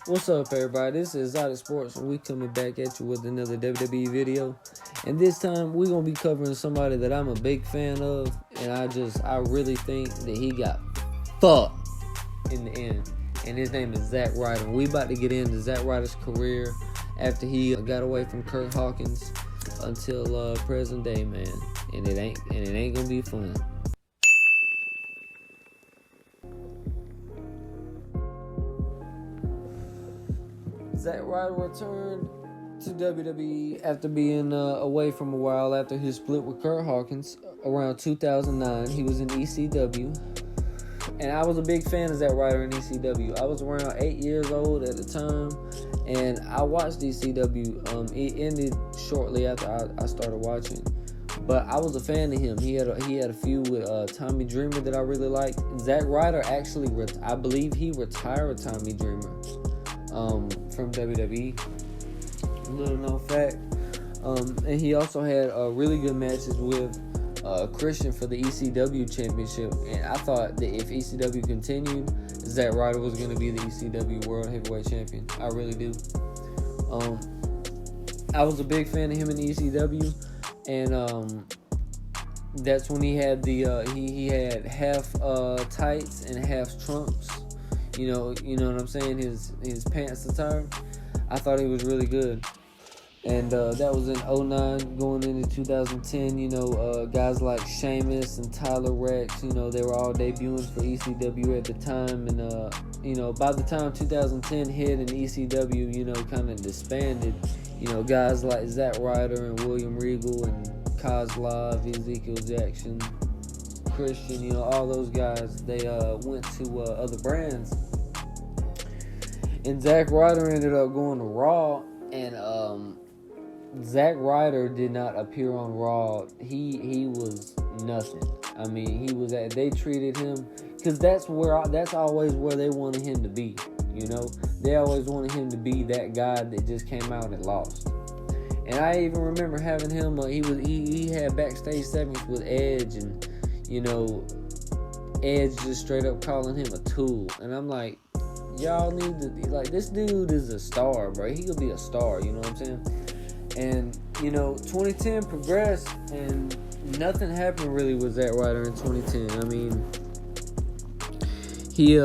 What's up, everybody? This is Exotic Sports, and we coming back at you with another WWE video. And this time, we're going to be covering somebody that I'm a big fan of, and I really think that he got fucked in the end. And his name is Zach Ryder. We about to get into Zach Ryder's career after he got away from Kurt Hawkins until present day, man. And it ain't going to be fun. Zach Ryder returned to WWE after being away from a while after his split with Kurt Hawkins around 2009. He was in ECW. And I was a big fan of Zach Ryder in ECW. I was around 8 years old at the time. And I watched ECW. It ended shortly after I started watching. But I was a fan of him. He had a feud with Tommy Dreamer that I really liked. Zach Ryder actually, I believe he retired Tommy Dreamer. From WWE, little known fact. And he also had really good matches with Christian for the ECW championship. And I thought that if ECW continued, Zach Ryder was going to be the ECW World Heavyweight Champion. I really do. I was a big fan of him in ECW, and that's when he had he had half tights and half trunks. You know what I'm saying? His pants attire. I thought he was really good. And that was in 2009 going into 2010. Guys like Sheamus and Tyler Rex, they were all debuting for ECW at the time. And, by the time 2010 hit and ECW, kind of disbanded, guys like Zach Ryder and William Regal and Kozlov, Ezekiel Jackson, Christian, all those guys, they went to other brands. And Zach Ryder ended up going to Raw, and Zach Ryder did not appear on Raw. He was nothing. I mean, they treated him, because that's always where they wanted him to be. They always wanted him to be that guy that just came out and lost. And I even remember having him. He had backstage segments with Edge, and Edge just straight up calling him a tool. And I'm like, y'all need to, this dude is a star, bro. He could be a star, you know what I'm saying? And, 2010 progressed, and nothing happened really with Zach Ryder in 2010. I mean, he,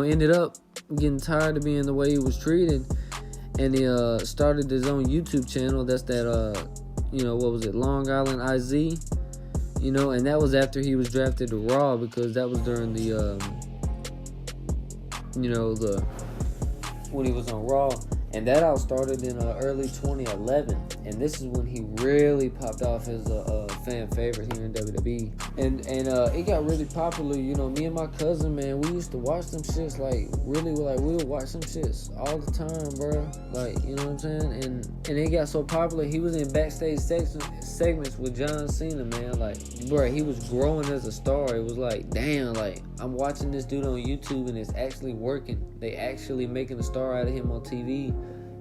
ended up getting tired of being the way he was treated, and he started his own YouTube channel. That's that, what was it, Long Island IZ? And that was after he was drafted to Raw, because that was during the, when he was on Raw. And that all started in early 2011. And this is when he really popped off as a fan favorite here in WWE. And it got really popular. Me and my cousin, man, we used to watch them shits, we would watch them shits all the time, bro. You know what I'm saying? And it got so popular, he was in backstage segments with John Cena, man. He was growing as a star. It was damn, I'm watching this dude on YouTube and it's actually working. They actually making a star out of him on TV.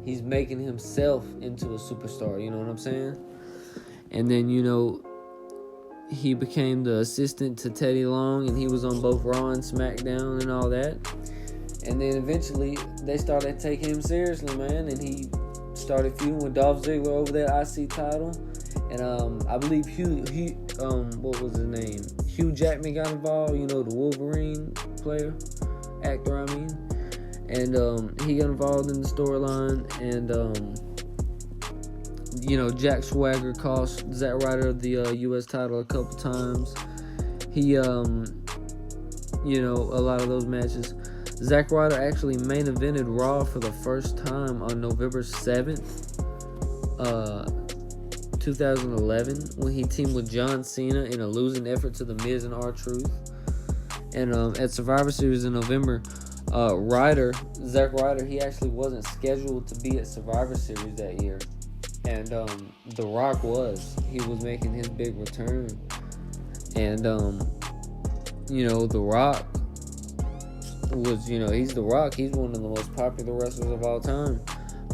He's making himself into a superstar, you know what I'm saying? And then, he became the assistant to Teddy Long, and he was on both Raw and SmackDown and all that. And then eventually, they started taking him seriously, man, and he started feuding with Dolph Ziggler over that IC title. And I believe what was his name? Hugh Jackman got involved, the Wolverine actor, I mean. And he got involved in the storyline, and Jack Swagger cost Zach Ryder the U.S. title a couple times. He, a lot of those matches. Zach Ryder actually main evented Raw for the first time on November 7th, 2011, when he teamed with John Cena in a losing effort to The Miz and R-Truth. And at Survivor Series in November, Zach Ryder, he actually wasn't scheduled to be at Survivor Series that year. And The Rock was. He was making his big return. And, The Rock was, he's The Rock. He's one of the most popular wrestlers of all time.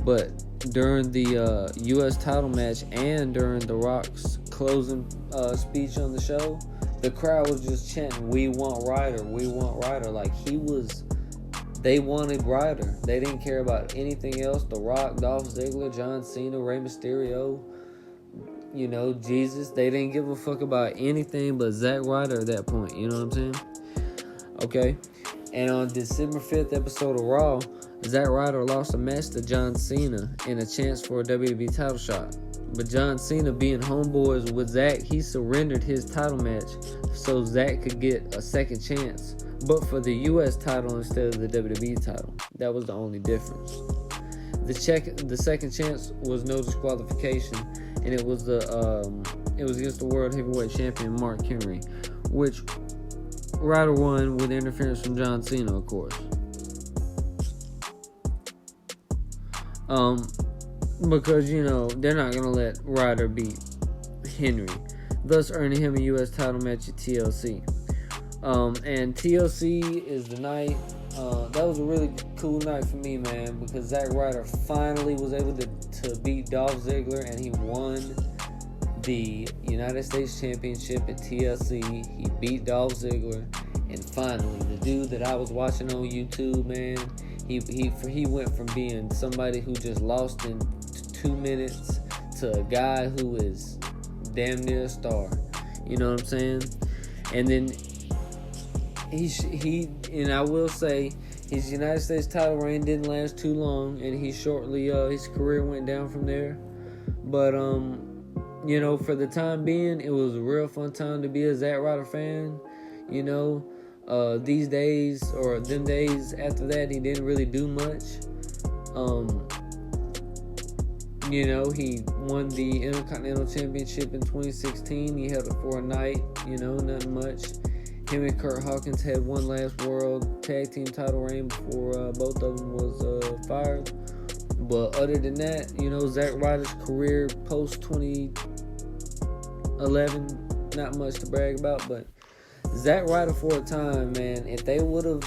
But during the U.S. title match and during The Rock's closing speech on the show, the crowd was just chanting, "We want Ryder, we want Ryder." He was They wanted Ryder. They didn't care about anything else. The Rock, Dolph Ziggler, John Cena, Rey Mysterio, Jesus. They didn't give a fuck about anything but Zach Ryder at that point. You know what I'm saying? Okay. And on December 5th episode of Raw, Zach Ryder lost a match to John Cena and a chance for a WWE title shot. But John Cena, being homeboys with Zach, he surrendered his title match so Zach could get a second chance, but for the U.S. title instead of the WWE title. That was the only difference. The second chance was no disqualification, and it was against the World Heavyweight Champion Mark Henry, which Ryder won with interference from John Cena, of course. Because, they're not going to let Ryder beat Henry, thus earning him a U.S. title match at TLC. And TLC is the night, that was a really cool night for me, man, because Zach Ryder finally was able to beat Dolph Ziggler, and he won the United States Championship at TLC. He beat Dolph Ziggler, and finally, the dude that I was watching on YouTube, man, he went from being somebody who just lost in 2 minutes to a guy who is damn near a star. You know what I'm saying? And then and I will say, his United States title reign didn't last too long, and he shortly his career went down from there. But for the time being, it was a real fun time to be a Zack Ryder fan. These days, or them days after that, he didn't really do much. He won the Intercontinental Championship in 2016. He held it for a night, nothing much. Him and Kurt Hawkins had one last World Tag Team title reign before both of them was fired. But other than that, Zack Ryder's career post 2011, not much to brag about. But Zack Ryder, for a time, man, if they would have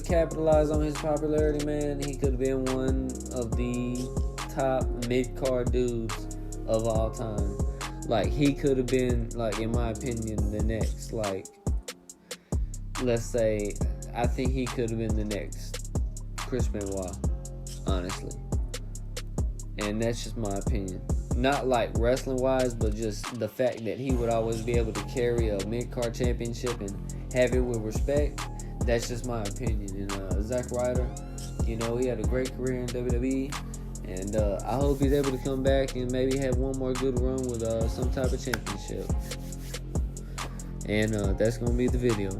capitalized on his popularity, man, he could have been one of the top mid-card dudes of all time. Like, he could have been, like, in my opinion, the next, like, let's say, I think he could have been the next Chris Benoit, honestly. And that's just my opinion. Not like wrestling wise, but just the fact that he would always be able to carry a mid-card championship and have it with respect. That's just my opinion. And Zack Ryder, he had a great career in WWE. And I hope he's able to come back and maybe have one more good run with some type of championship. And that's going to be the video.